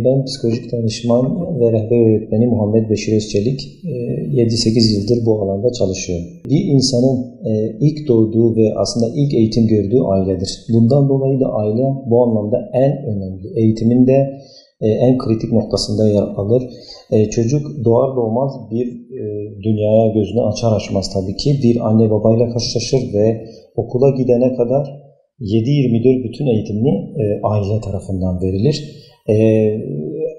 Ben psikolojik danışman ve rehber öğretmeni Muhammed Beşir Özçelik. 7-8 yıldır bu alanda çalışıyorum. Bir insanın ilk doğduğu ve aslında ilk eğitim gördüğü ailedir. Bundan dolayı da aile bu anlamda en önemli. Eğitimin de en kritik noktasında yer alır. Çocuk doğar doğmaz bir dünyaya gözünü açar açmaz tabii ki bir anne babayla karşılaşır ve okula gidene kadar 7-24 bütün eğitimini aile tarafından verilir.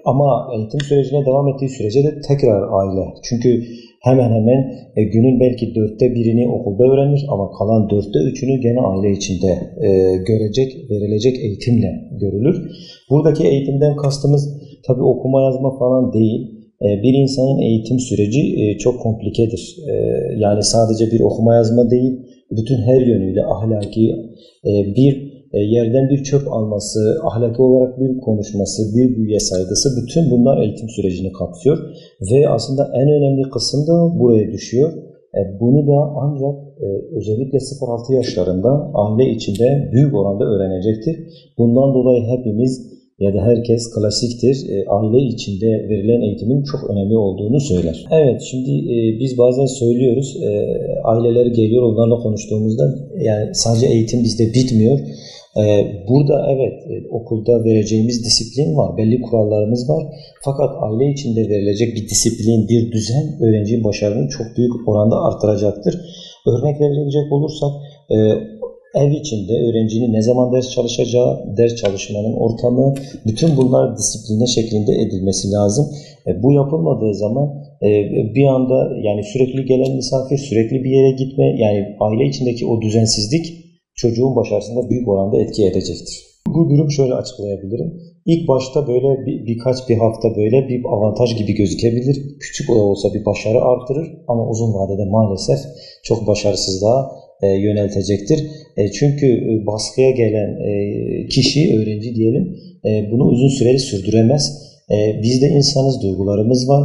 Ama eğitim sürecine devam ettiği sürece de tekrar aile. Çünkü hemen hemen günün belki 1/4'ini okulda öğrenir ama kalan 3/4'ünü gene aile içinde verilecek eğitimle görülür. Buradaki eğitimden kastımız tabii okuma yazma falan değil. Bir insanın eğitim süreci çok komplikedir. Yani sadece bir okuma yazma değil, bütün her yönüyle ahlaki bir yerden bir çöp alması, ahlaki olarak bir konuşması, bir büyüye saygısı, bütün bunlar eğitim sürecini kapsıyor. Ve aslında en önemli kısım da buraya düşüyor. Bunu da ancak özellikle 0-6 yaşlarında aile içinde büyük oranda öğrenecektir. Bundan dolayı hepimiz ya da herkes klasiktir, aile içinde verilen eğitimin çok önemli olduğunu söyler. Evet, şimdi biz bazen söylüyoruz, aileler geliyor, onlarla konuştuğumuzda yani sadece eğitim bizde bitmiyor. Burada evet okulda vereceğimiz disiplin var, belli kurallarımız var. Fakat aile içinde verilecek bir disiplin, bir düzen öğrencinin başarını çok büyük oranda artıracaktır. Örnek verecek olursak ev içinde öğrencinin ne zaman ders çalışacağı, ders çalışmanın ortamı, bütün bunlar disipline şeklinde edilmesi lazım. Bu yapılmadığı zaman bir anda yani sürekli gelen misafir, sürekli bir yere gitme, yani aile içindeki o düzensizlik çocuğun başarısında büyük oranda etki edecektir. Bu durum şöyle açıklayabilirim. İlk başta böyle bir hafta böyle bir avantaj gibi gözükebilir. Küçük olsa bir başarı artırır ama uzun vadede maalesef çok başarısızlığa yöneltecektir. Çünkü baskıya gelen kişi, öğrenci diyelim, bunu uzun süreli sürdüremez. Biz de insanız, duygularımız var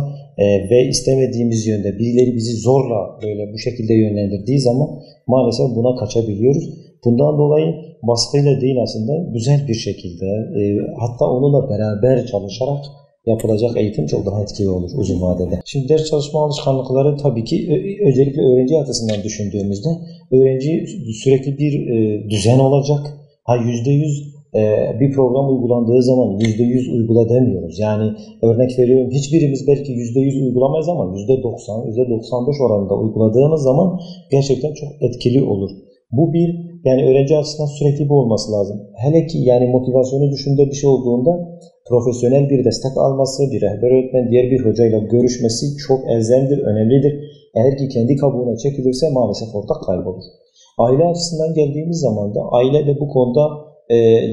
ve istemediğimiz yönde birileri bizi zorla böyle bu şekilde yönlendirdiği zaman maalesef buna kaçabiliyoruz. Bundan dolayı baskıyla değil aslında güzel bir şekilde hatta onunla beraber çalışarak yapılacak eğitim çok daha etkili olur uzun vadede. Şimdi ders çalışma alışkanlıkları tabii ki özellikle öğrenci açısından düşündüğümüzde öğrenci sürekli bir düzen olacak. %100 bir program uygulandığı zaman %100 uygula demiyoruz. Yani örnek veriyorum hiçbirimiz belki %100 uygulamayız ama %90, %95 oranında uyguladığımız zaman gerçekten çok etkili olur. Bu yani öğrenci açısından sürekli bu olması lazım. Hele ki yani motivasyonu düşündüğü bir şey olduğunda profesyonel bir destek alması, bir rehber öğretmen, diğer bir hocayla görüşmesi çok elzemdir, önemlidir. Eğer ki kendi kabuğuna çekilirse maalesef orada kaybolur. Aile açısından geldiğimiz zaman da aile de bu konuda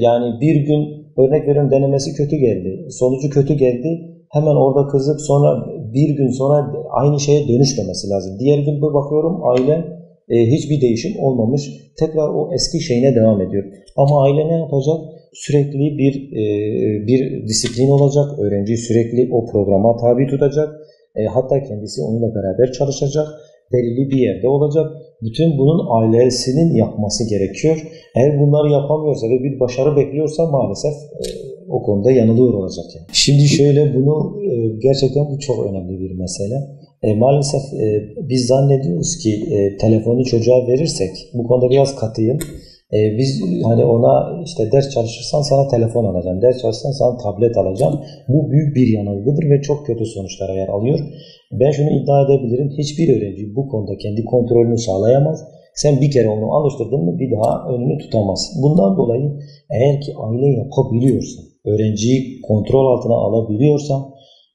yani bir gün örnek veriyorum denemesi kötü geldi, sonucu kötü geldi. Hemen orada kızıp sonra bir gün sonra aynı şeye dönüşmemesi lazım. Diğer gün bir bakıyorum aile hiçbir değişim olmamış. Tekrar o eski şeyine devam ediyor. Ama aile ne yapacak? Sürekli bir disiplin olacak. Öğrenciyi sürekli o programa tabi tutacak. Hatta kendisi onunla beraber çalışacak. Belirli bir yerde olacak. Bütün bunun ailesinin yapması gerekiyor. Eğer bunları yapamıyorsa ve bir başarı bekliyorsa maalesef o konuda yanılıyor olacak. Yani. Şimdi şöyle bunu gerçekten bu çok önemli bir mesele. Maalesef biz zannediyoruz ki telefonu çocuğa verirsek, bu konuda biraz katıyım. Biz hani ona işte ders çalışırsan sana telefon alacağım, ders çalışırsan sana tablet alacağım. Bu büyük bir yanılgıdır ve çok kötü sonuçlara yer alıyor. Ben şunu iddia edebilirim, hiçbir öğrenci bu konuda kendi kontrolünü sağlayamaz. Sen bir kere onu alıştırdın mı bir daha önünü tutamaz. Bundan dolayı eğer ki aile yapabiliyorsan, öğrenciyi kontrol altına alabiliyorsan,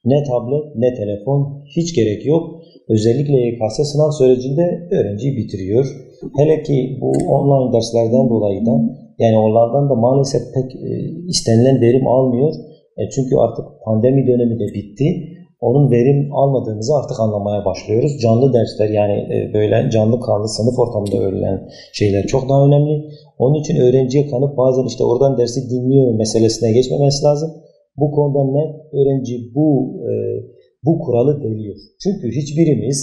ne tablet ne telefon hiç gerek yok. Özellikle YKS sınav sürecinde öğrenciyi bitiriyor. Hele ki bu online derslerden dolayı da yani onlardan da maalesef pek istenilen verim almıyor. Çünkü artık pandemi dönemi de bitti. Onun verim almadığımızı artık anlamaya başlıyoruz. Canlı dersler yani böyle canlı kanlı sınıf ortamında öğrenilen şeyler çok daha önemli. Onun için öğrenciye kanıp bazen işte oradan dersi dinliyor meselesine geçmemesi lazım. Bu konuda net öğrenci bu kuralı deliyor. Çünkü hiçbirimiz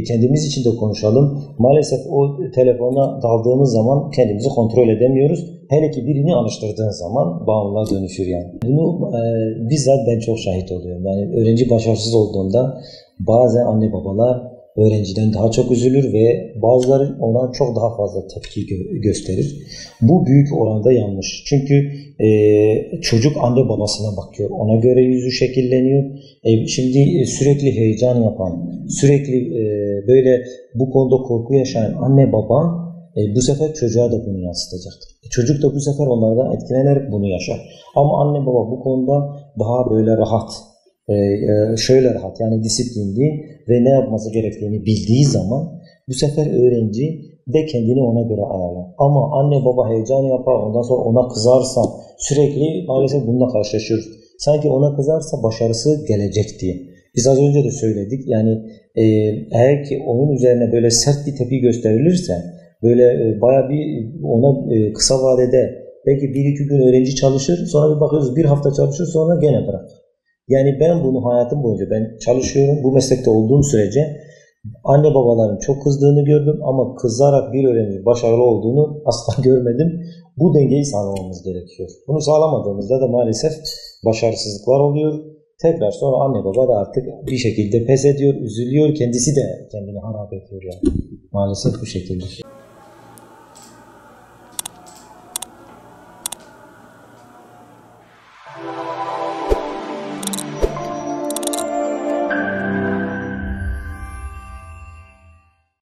kendimiz için de konuşalım. Maalesef o telefona daldığımız zaman kendimizi kontrol edemiyoruz. Hele ki birini alıştırdığın zaman bağımlılığa dönüşür yani. Bunu bizzat ben çok şahit oluyorum. Yani öğrenci başarısız olduğunda bazen anne babalar öğrenciden daha çok üzülür ve bazıları ona çok daha fazla tepki gösterir. Bu büyük oranda yanlış. Çünkü çocuk anne babasına bakıyor. Ona göre yüzü şekilleniyor. Şimdi sürekli heyecan yapan, sürekli böyle bu konuda korku yaşayan anne baba bu sefer çocuğa da bunu yansıtacaktır. Çocuk da bu sefer onlardan etkilenerek bunu yaşar. Ama anne baba bu konuda daha böyle rahat, şöyle rahat yani disiplinli ve ne yapması gerektiğini bildiği zaman bu sefer öğrenci de kendini ona göre ayarlar. Ama anne baba heyecan yapar, ondan sonra ona kızarsa sürekli maalesef bununla karşılaşıyoruz. Sanki ona kızarsa başarısı gelecek diye. Biz az önce de söyledik yani eğer ki onun üzerine böyle sert bir tepki gösterilirse böyle bayağı bir ona kısa vadede belki 1-2 gün öğrenci çalışır, sonra bir bakıyoruz bir hafta çalışır, sonra gene bırakır. Yani ben bunu hayatım boyunca ben çalışıyorum, bu meslekte olduğum sürece anne babaların çok kızdığını gördüm ama kızarak bir öğrenci başarılı olduğunu asla görmedim. Bu dengeyi sağlamamız gerekiyor. Bunu sağlamadığımızda da maalesef başarısızlıklar oluyor. Tekrar sonra anne baba da artık bir şekilde pes ediyor, üzülüyor, kendisi de kendini harap ediyor yani. Maalesef bu şekilde.